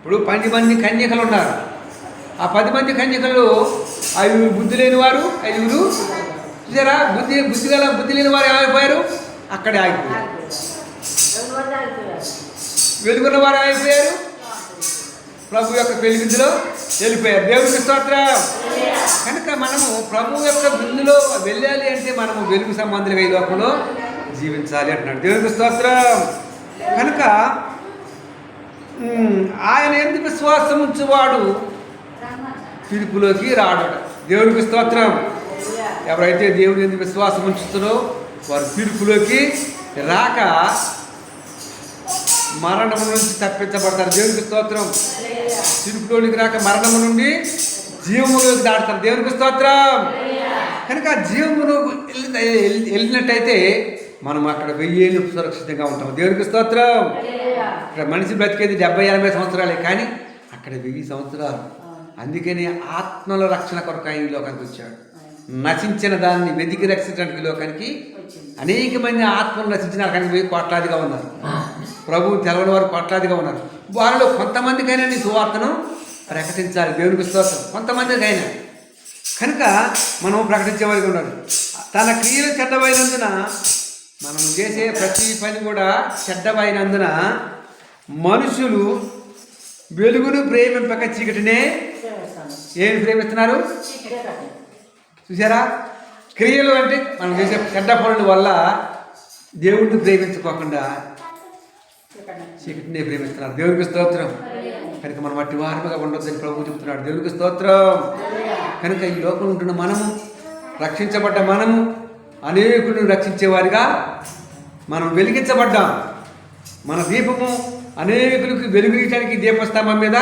ఇప్పుడు 10 మంది కన్యకలు ఉన్నారు. ఆ 10 మంది కన్యకలు 5 బుద్ధి లేని వారు, 5 చూసారా, బుద్ధి లేని వారు ఏమైపోయారు, అక్కడే ఆగిపోయారు. వెలుగున్న వారు ఏమైపోయారు, ప్రభు యొక్క పెళ్లి విందులో వెళ్ళిపోయారు. దేవునికి స్తోత్రం. కనుక మనము ప్రభు యొక్క విందులో వెళ్ళాలి అంటే మనము వెలుగు సంబంధులుగా ఈ లోకంలో జీవించాలి అంటున్నాడు. దేవునికి స్తోత్రం. కనుక ఆయన ఎందుకు విశ్వాసం ఉంచువాడు తీర్పులోకి రాడట. దేవునికి స్తోత్రం. ఎవరైతే దేవుని ఎందుకు విశ్వాసం ఉంచుతారో వారు తీర్పులోకి రాక మరణము నుంచి తప్పించబడతారు. దేవునికి స్తోత్రం. తీర్పులోనికి రాక మరణము నుండి జీవములోకి దాడతారు. దేవునికి స్తోత్రం. కనుక జీవములో వెళ్ళినట్టయితే మనం అక్కడ 1000 ఏళ్ళు సురక్షితంగా ఉంటాం. దేవునికి స్తోత్రం. ఇక్కడ మనిషి బ్రతికేది 70-80 సంవత్సరాలే, కానీ అక్కడ 1000 సంవత్సరాలు. అందుకని ఆత్మల రక్షణ కొరకు ఆయన ఈ లోకానికి వచ్చాడు. నశించిన దాన్ని వెతికి రక్షించడానికి లోకానికి అనేక మంది ఆత్మలు నశించిన అక్కడికి కోట్లాదిగా ఉన్నారు. ప్రభువు తెలవని వారు కోట్లాదిగా ఉన్నారు. వారిలో కొంతమందికైనా నీ సువార్తను ప్రకటించాలి. దేవునికి స్తోత్రం. కొంతమందికైనా కనుక మనం ప్రకటించేవారికి ఉన్నాడు. తన క్రియలు చెడ్డమైనందున మనం చేసే ప్రతి పని కూడా చెడ్డమైనందున మనుషులు వెలుగును ప్రేమింపక చీకటినే ఏమి ప్రేమిస్తున్నారు. చూసారా, క్రియలు అంటే మనం చేసే చెడ్డ పనుల వల్ల దేవుడిని ప్రేమించుకోకుండా చీకటినే ప్రేమిస్తున్నారు. దేవునికి స్తోత్రం. కనుక మనం అట్టి వారముగా ఉండొద్దని ప్రభువు చెప్తున్నాడు. దేవునికి స్తోత్రం. కనుక ఈ లోకంలో ఉంటున్న మనము, రక్షించబడ్డ మనము అనేకులను రక్షించేవారిగా మనం వెలిగించబడ్డాం. మన దీపము అనేకులకు వెలుగుయటానికి దీపస్తంభం మీద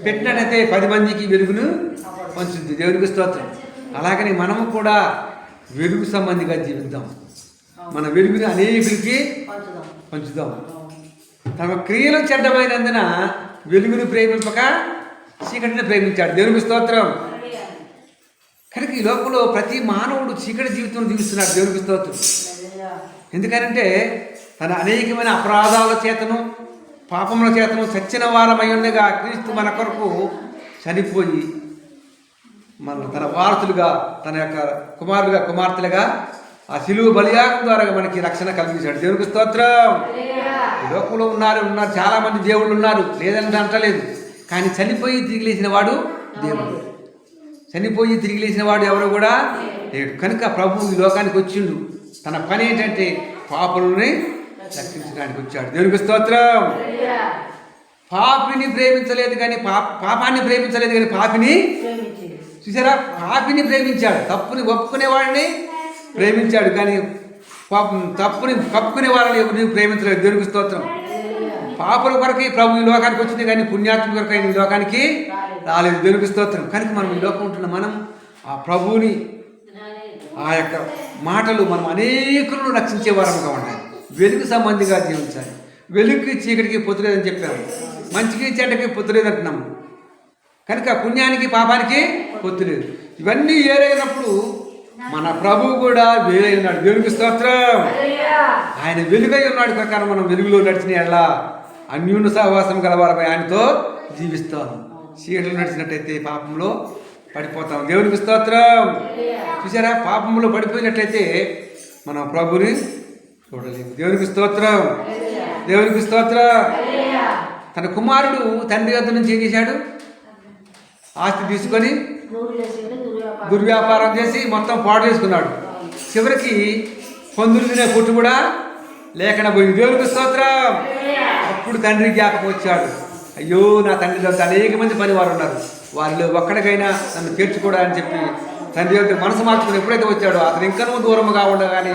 పెట్టినట్టయితే 10 మందికి వెలుగును పంచుతుంది. దేవునికి స్తోత్రం. అలాగని మనము కూడా వెలుగు సంబంధిగా జీవిద్దాం. మన వెలుగుని అనేకులకి పంచుదాం. తమ క్రియలు చెడ్డమైనందున వెలుగును ప్రేమింపక చీకటిని ప్రేమించాడు. దేవునికి స్తోత్రం. కనుక ఈ లోకంలో ప్రతి మానవుడు చీకటి జీవితం జీవిస్తున్నాడు. దేవునికి స్తోత్రం. ఎందుకనంటే తన అనేకమైన అపరాధాల చేతను పాపముల చేతను చచ్చిన వారమై ఉండగా క్రీస్తు మన కొరకు చనిపోయి మన తన వారసులుగా, తన యొక్క కుమారులుగా, కుమార్తెలుగా ఆ శిలువ బలియాగం ద్వారా మనకి రక్షణ కలిగించాడు. దేవునికి స్తోత్రం. ఈ లోకంలో ఉన్నారు చాలామంది దేవుళ్ళు ఉన్నారు, లేదని అంటలేదు. కానీ చనిపోయి తిరిగి లేచిన వాడు దేవుడు. చనిపోయి తిరిగి లేచిన వాడు ఎవరు కూడా లేడు. కనుక ప్రభు ఈ లోకానికి వచ్చిండు. తన పని ఏంటంటే పాపులని రక్షించడానికి వచ్చాడు. దేవునికి స్తోత్రం. పాపిని ప్రేమించలేదు కానీ పాపాన్ని ప్రేమించలేదు కానీ పాపిని చూసారా, పాపిని ప్రేమించాడు. తప్పుని ఒప్పుకునేవాడిని ప్రేమించాడు కానీ తప్పుని కప్పుకునే వాళ్ళని ఎవరిని ప్రేమించలేదు. దేవునికి స్తోత్రం. పాపుల కొరకి ప్రభు ఈ లోకానికి వచ్చింది కానీ పుణ్యాత్మ కొరకు ఈ లోకానికి రాలేదు. దేవునికి స్తోత్రం. కనుక మనం ఈ లోకం ఉంటున్న మనం ఆ ప్రభువుని ఆ యొక్క మాటలు మనం అనేకులను రక్షించే వారముగా ఉండాలి. వెలుగు సంబంధిగా జీవించాలి. వెలుగుకి చీకటికి పొత్తులేదని చెప్పాము, మంచికి చెడ్డకి పొత్తులేదంటున్నాము. కనుక పుణ్యానికి పాపానికి పొత్తులేదు. ఇవన్నీ ఏరైనప్పుడు మన ప్రభువు కూడా వేరై ఉన్నాడు. దేవునికి స్తోత్రం. ఆయన వెలుగై ఉన్నాడు ప్రకారం మనం వెలుగులో నడిచిన ఎలా అన్యూన సహవాసం గలవారమై ఆయనతో జీవిస్తాం. చీకటిలో నడిచినట్టయితే పాపంలో పడిపోతాం. దేవునికి స్తోత్రం. చూసారా, పాపంలో పడిపోయినట్లయితే మనం ప్రభుని చూడలేము. దేవునికి స్తోత్రం. దేవునికి స్తోత్రం. తన కుమారుడు తండ్రి వద్ద నుంచి ఏం చేశాడు, ఆస్తి తీసుకొని దుర్వ్యాపారం చేసి మొత్తం పాడు చేసుకున్నాడు. చివరికి పందులు తినే పుట్టు కూడా లేకుండా పోయింది. దేవునికి స్తోత్రం. అప్పుడు తండ్రి జ్ఞాపకం వచ్చాడు. అయ్యో, నా తండ్రి వద్ద అనేక మంది పని వారు ఉన్నారు, వారిలో ఒక్కడికైనా నన్ను చేర్చుకోవడానికి చెప్పి తండ్రి యొక్క మనసు మార్చుకుని ఎప్పుడైతే వచ్చాడో అతను ఇంకనూ దూరముగా ఉండగానే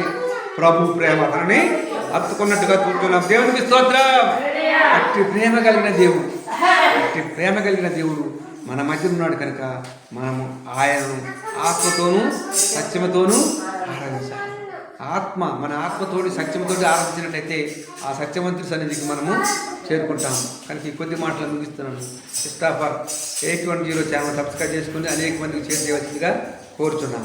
ప్రభు ప్రేమ అతనిని హత్తుకున్నట్టుగా చూస్తున్నాం. దేవునికి స్తోత్రం. అట్టి ప్రేమ కలిగిన దేవుడు, అట్టి ప్రేమ కలిగిన దేవుడు మన మధ్య ఉన్నాడు. కనుక మనము ఆయనను ఆత్మతోనూ సత్యముతోనూ ఆరాధించాలి. మన ఆత్మతోటి సత్యముతోటి ఆరాధించినట్టయితే ఆ సత్యవంతుడి సన్నిధికి మనము చేరుకుంటాము. కనుక ఈ కొద్ది మాటలు ముగిస్తున్నాను. ఇస్టాఫర్ 810 ఛానల్ సబ్స్క్రైబ్ చేసుకుని అనేక మందికి చేసేయవలసిందిగా కోరుచున్నాము.